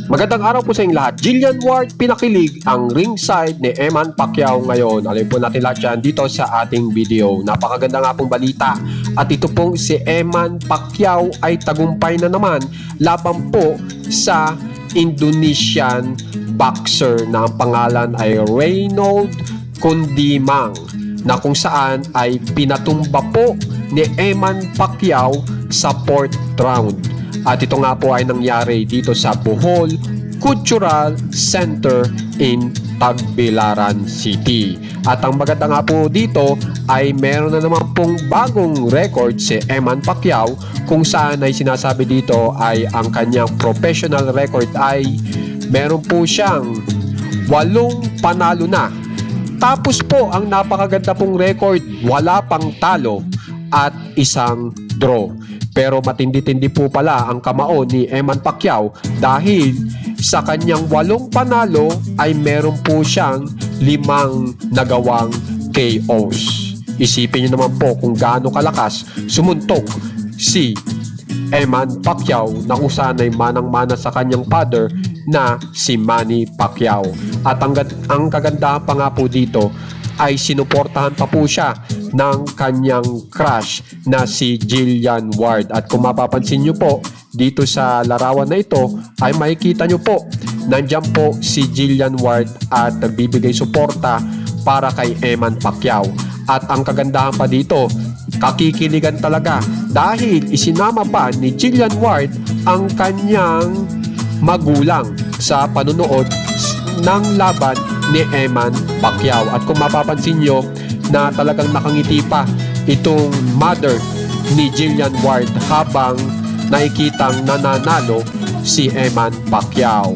Magandang araw po sa inyong lahat. Jillian Ward pinakilig ang ringside ni Eman Pacquiao ngayon. Alam po natin lahat yan dito sa ating video. Napakaganda nga pong balita. At ito pong si Eman Pacquiao ay tagumpay na naman laban po sa Indonesian boxer na ang pangalan ay Reynold Kundimang, na kung saan ay pinatumba po ni Eman Pacquiao sa 4th round. At ito nga po ay nangyari dito sa Bohol Cultural Center in Tagbilaran City. At ang maganda nga po dito ay meron na naman pong bagong record si Eman Pacquiao, kung saan ay sinasabi dito ay ang kanyang professional record ay meron po siyang 8 panalo na. Tapos po ang napakaganda pong record, wala pang talo at 1 draw. Pero matindi-tindi po pala ang kamao ni Eman Pacquiao dahil sa kanyang 8 panalo ay meron po siyang 5 nagawang KOs. Isipin nyo naman po kung gaano kalakas sumuntok si Eman Pacquiao na kung saan ay manang-mana sa kanyang father na si Manny Pacquiao. At ang kagandahan pa nga po dito ay sinuportahan pa po siya ng kanyang crush na si Jillian Ward. At kung mapapansin nyo po dito sa larawan na ito ay makikita nyo po nandyan po si Jillian Ward at nagbibigay suporta para kay Eman Pacquiao. At ang kagandahan pa dito, kakikiligan talaga dahil isinama pa ni Jillian Ward ang kanyang magulang sa panunood ng laban ni Eman Pacquiao. At kung mapapansin nyo na talagang nakangiti pa itong mother ni Jillian Ward habang nakikitang nananalo si Eman Pacquiao.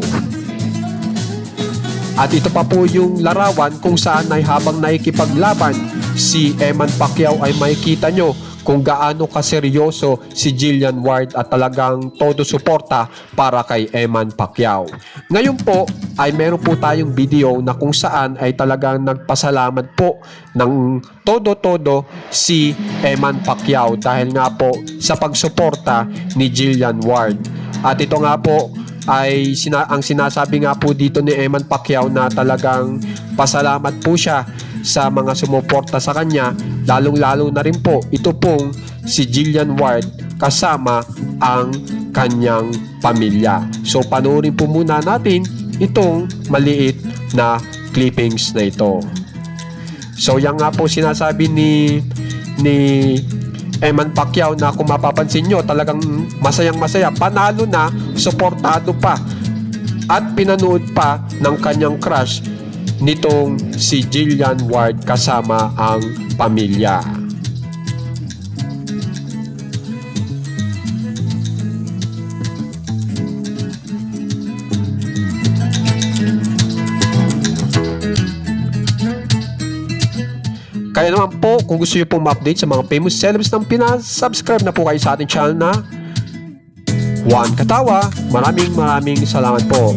At ito pa po yung larawan kung saan ay habang nakikipaglaban si Eman Pacquiao ay makikita nyo kung gaano kaseryoso si Jillian Ward at talagang todo suporta para kay Eman Pacquiao. Ngayon po ay meron po tayong video na kung saan ay talagang nagpasalamat po ng todo-todo si Eman Pacquiao dahil nga po sa pagsuporta ni Jillian Ward. At ito nga po ay ang sinasabi nga po dito ni Eman Pacquiao na talagang pasalamat po siya sa mga sumuporta sa kanya, lalong-lalo na rin po ito pong si Jillian Ward kasama ang kanyang pamilya. So panoorin po muna natin itong maliit na clippings na ito. So yan nga po sinasabi ni Eman Pacquiao na kung mapapansin nyo talagang masayang-masaya, panalo na, suportado pa at pinanood pa ng kanyang crush nitong si Jillian Ward kasama ang pamilya. Kaya naman po, kung gusto nyo pong ma-update sa mga famous celebs ng Pinas, subscribe na po kayo sa ating channel na Juan Katawa. Maraming salamat po.